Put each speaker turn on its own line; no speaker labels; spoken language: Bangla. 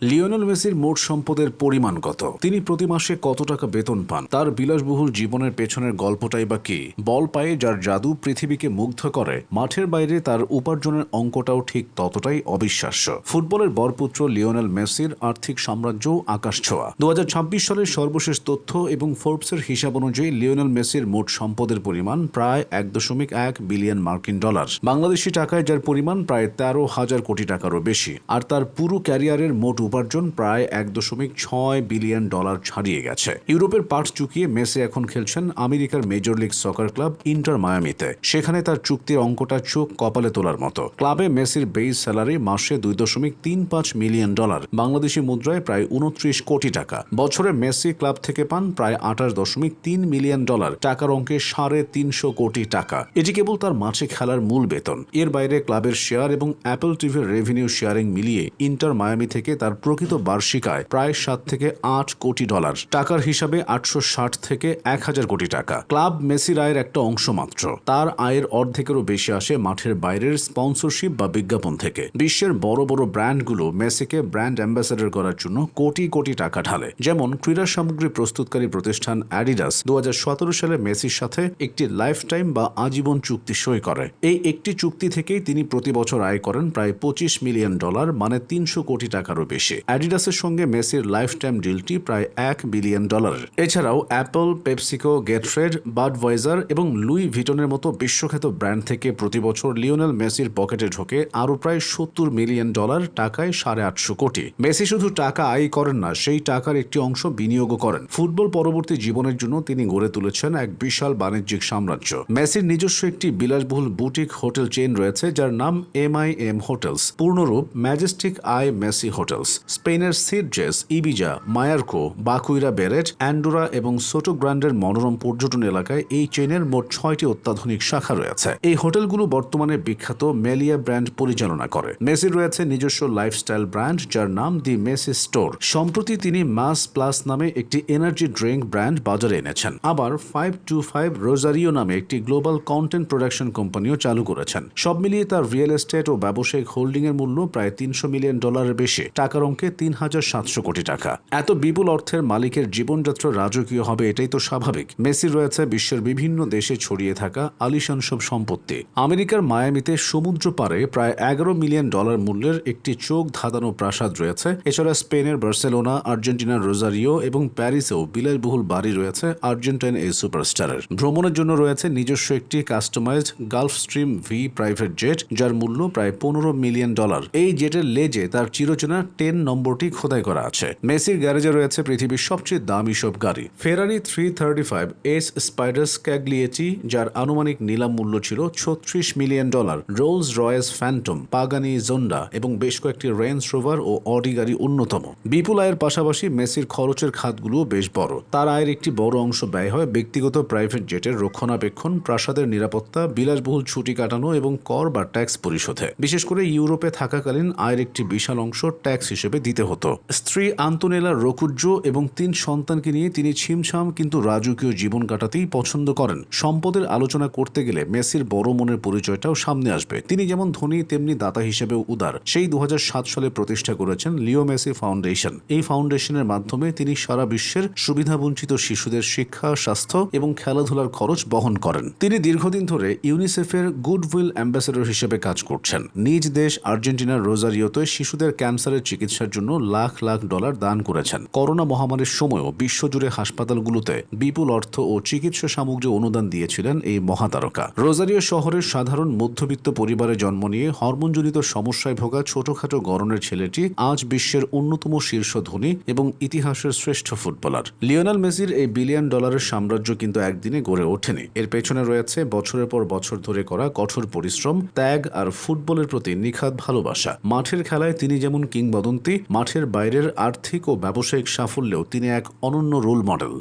লিওনেল মেসির মোট সম্পদের পরিমাণ কত? তিনি প্রতি মাসে কত টাকা বেতন পান? তার বিলাসবহুল জীবনের পেছনের গল্পটাই বা কি? বল পায়ে যার জাদু পৃথিবীকে মুগ্ধ করে, মাঠের বাইরে তার উপার্জনের অঙ্কটাও ঠিক ততটাই অবিশ্বাস্য। ফুটবলের বরপুত্র লিওনেল মেসির আর্থিক সাম্রাজ্যও আকাশছোঁয়া। 2026 সালের সর্বশেষ তথ্য এবং ফোর্বসের হিসাব অনুযায়ী লিওনেল মেসির মোট সম্পদের পরিমাণ প্রায় 1.1 বিলিয়ন মার্কিন ডলার। বাংলাদেশি টাকায় যার পরিমাণ প্রায় 13,000 কোটি টাকারও বেশি। আর তার পুরো ক্যারিয়ারের মোট উপার্জন প্রায় 1.6 বিলিয়ন ডলার ছাড়িয়ে গেছে। ইউরোপের পাঠ চুকিয়ে মেসি এখন খেলছেন আমেরিকার Major League Soccer club Inter মায়ামিতে। সেখানে তার চুক্তির অঙ্কটা চোখ কপালে তোলার মতো। ক্লাবে মেসির বেস স্যালারি মাসে 2.35 মিলিয়ন ডলার, বাংলাদেশি মুদ্রায় প্রায় 29 কোটি টাকা। বছরে মেসি ক্লাব থেকে পান প্রায় 28.3 মিলিয়ন ডলার, টাকার অঙ্কে 350 কোটি টাকা। এটি কেবল তার মাঠে খেলার মূল বেতন। এর বাইরে ক্লাবের শেয়ার এবং অ্যাপল টিভির রেভিনিউ শেয়ারিং মিলিয়ে ইন্টার মায়ামি থেকে তার প্রকৃত বার্ষিক আয় প্রায় 7 থেকে 8 কোটি ডলার। টাকার হিসাবে 860 থেকে 1000 কোটি টাকা। ক্লাব মেসির আয়ের একটা অংশ মাত্র। তার আয়ের অর্ধেকেরও বেশি আসে মাঠের বাইরের স্পন্সরশিপ বা বিজ্ঞাপন থেকে। বিশ্বের বড় বড় ব্র্যান্ডগুলো মেসিকে ব্র্যান্ড অ্যাম্বাসেডর করার জন্য কোটি কোটি টাকা ঢালে। যেমন ক্রীড়া সামগ্রী প্রস্তুতকারী প্রতিষ্ঠান অ্যাডিডাস 2017 সালে মেসির সাথে একটি লাইফ টাইম বা আজীবন চুক্তি সই করে। এই একটি চুক্তি থেকেই তিনি প্রতি বছর আয় করেন প্রায় 25 মিলিয়ন ডলার, মানে 300 কোটি টাকারও বেশি। অ্যাডিডাসের সঙ্গে মেসির লাইফ টাইম ডিলটি প্রায় 1 বিলিয়ন ডলার। এছাড়াও অ্যাপল, পেপসিকো, গেটফ্রেড, বাডওয়াইজার এবং লুই ভিটনের মতো বিশ্বখ্যাত ব্র্যান্ড থেকে প্রতি বছর লিওনেল মেসির পকেটে ঢোকে আরও প্রায় 70 মিলিয়ন ডলার, টাকায় 850 কোটি। মেসি শুধু টাকা আয় করেন না, সেই টাকার একটি অংশ বিনিয়োগও করেন। ফুটবল পরবর্তী জীবনের জন্য তিনি গড়ে তুলেছেন এক বিশাল বাণিজ্যিক সাম্রাজ্য। মেসির নিজস্ব একটি বিলাসবহুল বুটিক হোটেল চেইন রয়েছে যার নাম MIM হোটেলস, পূর্ণরূপ ম্যাজেস্টিক আই মেসি হোটেলস। স্পেনের সিরজেস, ইবিজা, মায়ার্কো, বাকুইরা বেরেট, অ্যান্ডোরা এবং সোটো গ্রান্ডের মনোরম পর্যটন এলাকায় এই চেইনের মোট 6টি অত্যাধুনিক শাখা রয়েছে। এই হোটেলগুলো বর্তমানে বিখ্যাত মেলিয়া ব্র্যান্ড পরিচালনা করে। মেসির রয়েছে নিজস্ব লাইফস্টাইল ব্র্যান্ড যার নাম দি মেসি স্টোর। সম্প্রতি তিনি মাস প্লাস নামে একটি এনার্জি ড্রিঙ্ক ব্র্যান্ড বাজারে এনেছেন। আবার 525 রোজারিও নামে একটি গ্লোবাল কন্টেন্ট প্রোডাকশন কোম্পানিও চালু করেছেন। সব মিলিয়ে তার রিয়েল এস্টেট ও ব্যবসায়িক হোল্ডিং এর মূল্য প্রায় 300 মিলিয়ন ডলারের বেশি, টাকার অঙ্কে 3700 কোটি টাকা। এত বিপুল অর্থের মালিকের জীবনযাত্রা রাজকীয় হবে এটাই তো স্বাভাবিক। মেসির রয়েছে বিশ্বের বিভিন্ন দেশে ছড়িয়ে থাকা আলিশান সব সম্পত্তি। আমেরিকার মায়ামিতে সমুদ্র পাড়ে প্রায় 11 মিলিয়ন ডলার মূল্যের একটি চোখ ধাঁধানো প্রাসাদ রয়েছে। এছাড়া স্পেনের বার্সেলোনা, আর্জেন্টিনার রোজারিও এবং প্যারিসেও বিলাসবহুল বাড়ি রয়েছে আর্জেন্টাইন এই সুপারস্টারের। ভ্রমণের জন্য রয়েছে নিজস্ব একটি customised Gulfstream V private jet যার মূল্য প্রায় 15 মিলিয়ন ডলার। এই জেটের লেজে তার চিরচেনা 10 নম্বরটি খোদাই করা আছে। মেসির গ্যারেজে রয়েছে পৃথিবীর সবচেয়ে দামি সব গাড়ি। ফেরারি 335 এস স্পাইডার স্ক্যাগলিয়েটি যার আনুমানিক নিলাম মূল্য ছিল 36 million dollar, Rolls Royce Phantom, Pagani Zonda এবং বেশ কয়েকটি রেঞ্জ রোভার ও অডি গাড়ি অন্যতম। বিপুল আয়ের পাশাপাশি মেসির খরচের খাতগুলোও বেশ বড়। তার আয়ের একটি বড় অংশ ব্যয় হয় ব্যক্তিগত প্রাইভেট জেটের রক্ষণাবেক্ষণ, প্রাসাদের নিরাপত্তা, বিলাসবহুল ছুটি কাটানো এবং কর বা ট্যাক্স পরিশোধে। বিশেষ করে ইউরোপে থাকাকালীন আয়ের একটি বিশাল অংশ ট্যাক্স হিসেবে দিতে হতো। স্ত্রী আন্তোনেলা রকুজ্জো এবং 3 সন্তানকে নিয়ে তিনি ছিমছাম কিন্তু রাজকীয় জীবন কাটাতেই পছন্দ করেন। সম্পদের আলোচনা করতে গেলে মেসির বড় মনের পরিচয়টাও সামনে আসবে। তিনি যেমন ধনী তেমনি দাতা হিসেবেও উদার। সেই 2007 সালে প্রতিষ্ঠা করেছেন লিও মেসি ফাউন্ডেশন। এই ফাউন্ডেশনের মাধ্যমে তিনি সারা বিশ্বের সুবিধাবঞ্চিত শিশুদের শিক্ষা, স্বাস্থ্য এবং খেলাধুলার খরচ বহন করেন। তিনি দীর্ঘদিন ধরে ইউনিসেফের গুডউইল অ্যাম্বাসেডর হিসেবে কাজ করছেন। নিজ দেশ আর্জেন্টিনার রোজারিওতে শিশুদের ক্যান্সারের চিকিৎসার জন্য লাখ লাখ ডলার দান করেছেন। করোনা মহামারীর সময়ও বিশ্বজুড়ে হাসপাতালগুলোতে বিপুল অর্থ ও চিকিৎসা সামগ্রী অনুদান দিয়েছিলেন এই মহাতারকা। রোজারিও শহরের সাধারণ মধ্যবিত্ত পরিবারে জন্ম নিয়ে হরমোনজনিত সমস্যায় ভোগা ছোটখাটো গড়নের ছেলেটি আজ বিশ্বের অন্যতম শীর্ষ ধনী এবং ইতিহাসের শ্রেষ্ঠ ফুটবলার। লিওনেল মেসির এই বিলিয়ন ডলারের সাম্রাজ্য কিন্তু একদিনে গড়ে ওঠেনি। এর পেছনে রয়েছে বছরের পর বছর ধরে করা কঠোর পরিশ্রম, ত্যাগ আর ফুটবলের প্রতি নিখাদ ভালোবাসা। মাঠের খেলায় তিনি যেমন কিংবদন্তি, মাঠের বাইরের আর্থিক ও ব্যবসায়িক সাফল্যেও তিনি এক অনন্য রোল মডেল।